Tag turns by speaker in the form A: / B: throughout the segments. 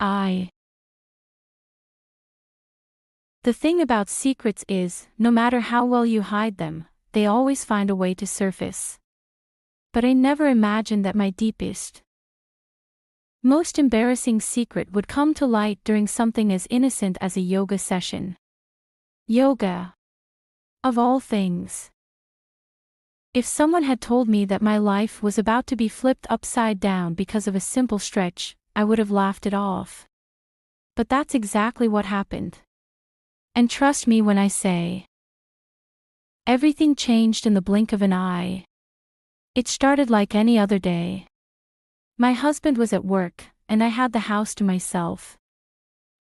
A: I. The thing about secrets is, no matter how well you hide them, they always find a way to surface. But I never imagined that my deepest, most embarrassing secret would come to light during something as innocent as a yoga session. Yoga. Of all things. If someone had told me that my life was about to be flipped upside down because of a simple stretch, I would have laughed it off. But that's exactly what happened. And trust me when I say, everything changed in the blink of an eye. It started like any other day. My husband was at work, and I had the house to myself.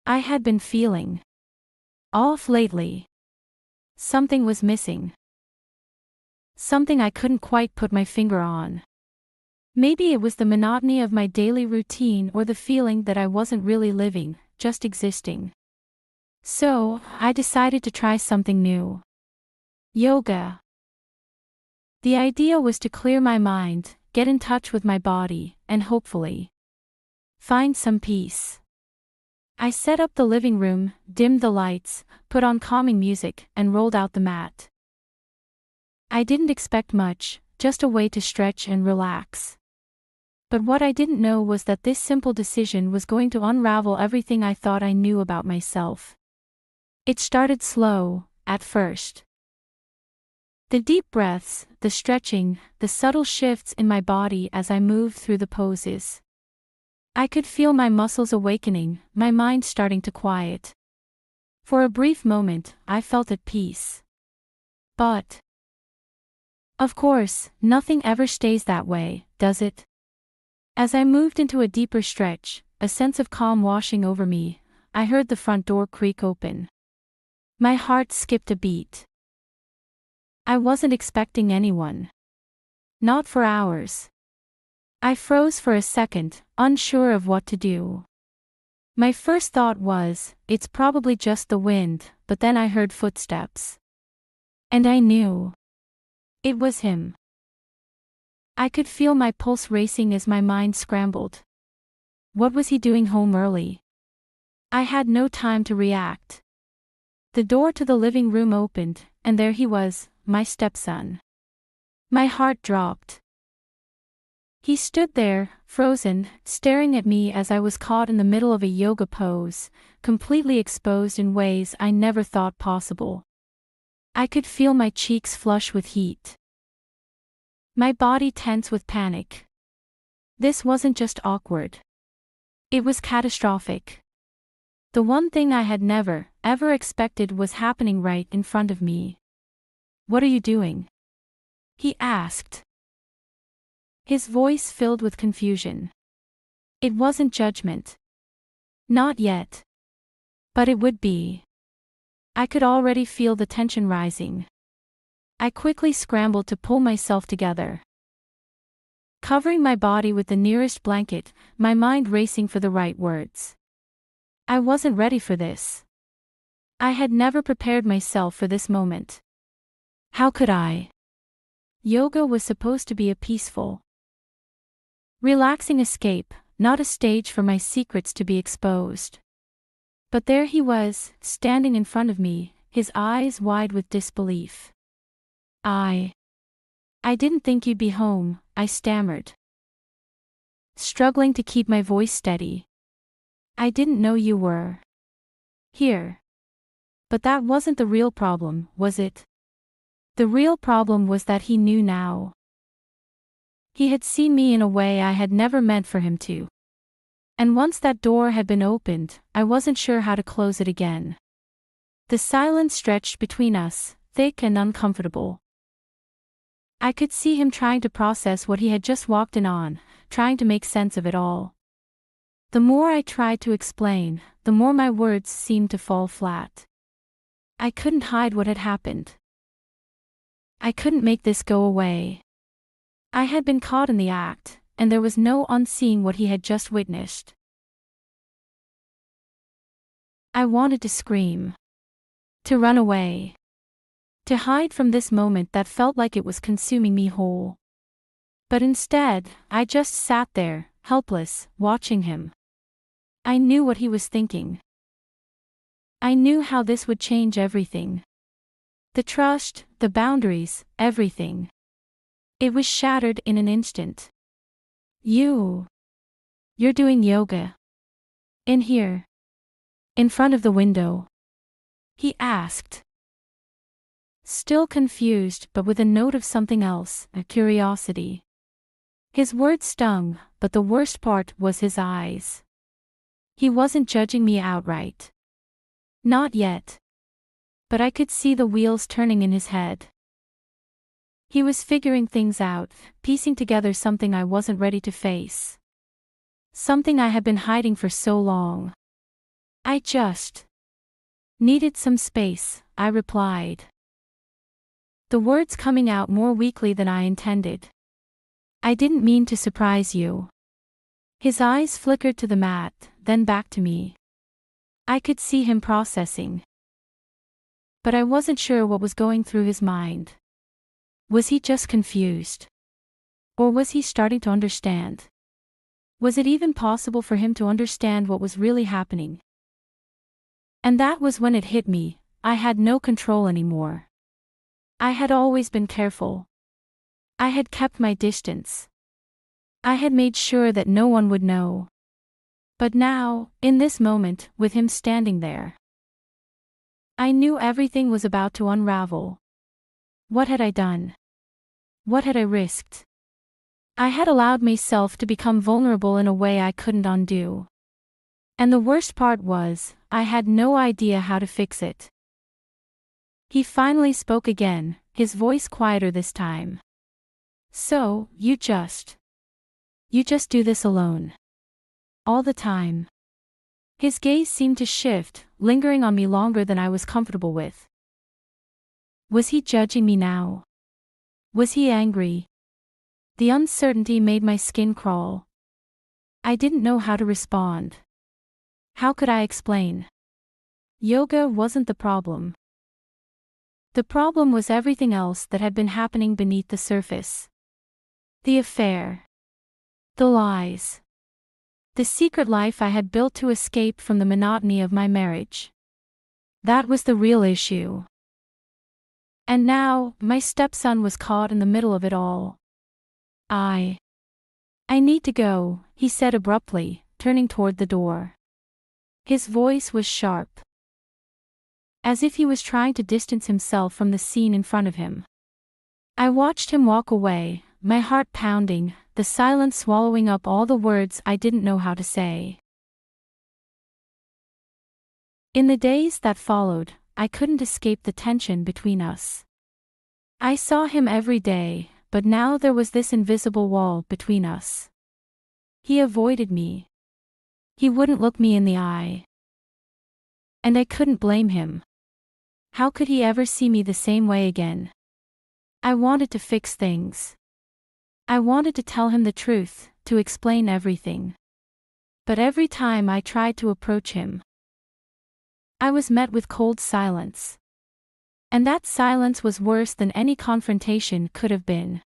A: I had been feeling off lately. Something was missing. Something I couldn't quite put my finger on. Maybe it was the monotony of my daily routine or the feeling that I wasn't really living, just existing. So, I decided to try something new. Yoga. The idea was to clear my mind, get in touch with my body, and hopefully find some peace. I set up the living room, dimmed the lights, put on calming music, and rolled out the mat. I didn't expect much, just a way to stretch and relax. But what I didn't know was that this simple decision was going to unravel everything I thought I knew about myself. It started slow, at first. The deep breaths, the stretching, the subtle shifts in my body as I moved through the poses. I could feel my muscles awakening, my mind starting to quiet. For a brief moment, I felt at peace. But of course, nothing ever stays that way, does it? As I moved into a deeper stretch, a sense of calm washing over me, I heard the front door creak open. My heart skipped a beat. I wasn't expecting anyone. Not for hours. I froze for a second, unsure of what to do. My first thought was, it's probably just the wind, but then I heard footsteps. And I knew. It was him. I could feel my pulse racing as my mind scrambled. What was he doing home early? I had no time to react. The door to the living room opened, and there he was, my stepson. My heart dropped. He stood there, frozen, staring at me as I was caught in the middle of a yoga pose, completely exposed in ways I never thought possible. I could feel my cheeks flush with heat. My body tense with panic. This wasn't just awkward. It was catastrophic. The one thing I had never, ever expected was happening right in front of me. "What are you doing?" he asked. His voice filled with confusion. It wasn't judgment. Not yet. But it would be. I could already feel the tension rising. I quickly scrambled to pull myself together. Covering my body with the nearest blanket, my mind racing for the right words. I wasn't ready for this. I had never prepared myself for this moment. How could I? Yoga was supposed to be a peaceful, relaxing escape, not a stage for my secrets to be exposed. But there he was, standing in front of me, his eyes wide with disbelief. I didn't think you'd be home," I stammered, struggling to keep my voice steady. "I didn't know you were here." But that wasn't the real problem, was it? The real problem was that he knew now. He had seen me in a way I had never meant for him to. And once that door had been opened, I wasn't sure how to close it again. The silence stretched between us, thick and uncomfortable. I could see him trying to process what he had just walked in on, trying to make sense of it all. The more I tried to explain, the more my words seemed to fall flat. I couldn't hide what had happened. I couldn't make this go away. I had been caught in the act, and there was no unseeing what he had just witnessed. I wanted to scream. To run away. To hide from this moment that felt like it was consuming me whole. But instead, I just sat there, helpless, watching him. I knew what he was thinking. I knew how this would change everything. The trust, the boundaries, everything. It was shattered in an instant. You're doing yoga. In here. In front of the window. He asked. Still confused, but with a note of something else, a curiosity. His words stung, but the worst part was his eyes. He wasn't judging me outright. Not yet. But I could see the wheels turning in his head. He was figuring things out, piecing together something I wasn't ready to face. Something I had been hiding for so long. I just needed some space, I replied. The words coming out more weakly than I intended. I didn't mean to surprise you. His eyes flickered to the mat, then back to me. I could see him processing. But I wasn't sure what was going through his mind. Was he just confused? Or was he starting to understand? Was it even possible for him to understand what was really happening? And that was when it hit me, I had no control anymore. I had always been careful. I had kept my distance. I had made sure that no one would know. But now, in this moment, with him standing there, I knew everything was about to unravel. What had I done? What had I risked? I had allowed myself to become vulnerable in a way I couldn't undo. And the worst part was, I had no idea how to fix it. He finally spoke again, his voice quieter this time. So, you just do this alone. All the time. His gaze seemed to shift, lingering on me longer than I was comfortable with. Was he judging me now? Was he angry? The uncertainty made my skin crawl. I didn't know how to respond. How could I explain? Yoga wasn't the problem. The problem was everything else that had been happening beneath the surface. The affair. The lies. The secret life I had built to escape from the monotony of my marriage. That was the real issue. And now, my stepson was caught in the middle of it all. I need to go, he said abruptly, turning toward the door. His voice was sharp. As if he was trying to distance himself from the scene in front of him. I watched him walk away, my heart pounding, the silence swallowing up all the words I didn't know how to say. In the days that followed, I couldn't escape the tension between us. I saw him every day, but now there was this invisible wall between us. He avoided me. He wouldn't look me in the eye. And I couldn't blame him. How could he ever see me the same way again? I wanted to fix things. I wanted to tell him the truth, to explain everything. But every time I tried to approach him, I was met with cold silence. And that silence was worse than any confrontation could have been.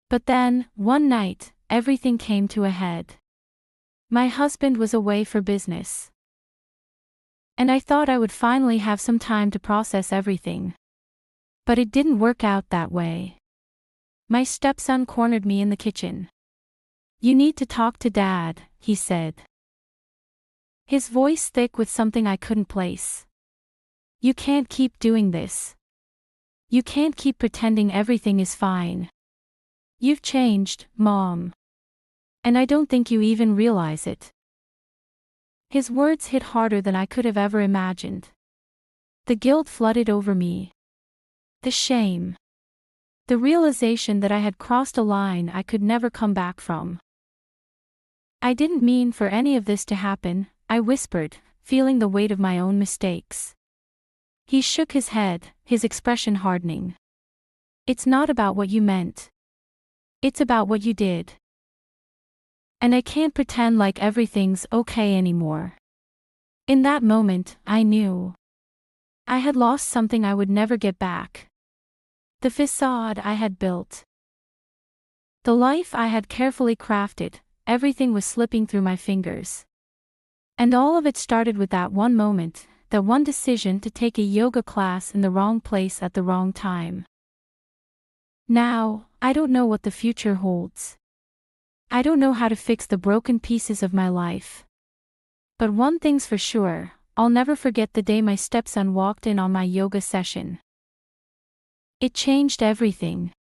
A: But then, one night, everything came to a head. My husband was away for business. And I thought I would finally have some time to process everything. But it didn't work out that way. My stepson cornered me in the kitchen. You need to talk to Dad, he said. His voice thick with something I couldn't place. You can't keep doing this. You can't keep pretending everything is fine. You've changed, Mom. And I don't think you even realize it. His words hit harder than I could have ever imagined. The guilt flooded over me. The shame. The realization that I had crossed a line I could never come back from. I didn't mean for any of this to happen, I whispered, feeling the weight of my own mistakes. He shook his head, his expression hardening. It's not about what you meant. It's about what you did. And I can't pretend like everything's okay anymore. In that moment, I knew. I had lost something I would never get back. The facade I had built. The life I had carefully crafted, everything was slipping through my fingers. And all of it started with that one moment, that one decision to take a yoga class in the wrong place at the wrong time. Now, I don't know what the future holds. I don't know how to fix the broken pieces of my life. But one thing's for sure, I'll never forget the day my stepson walked in on my yoga session. It changed everything.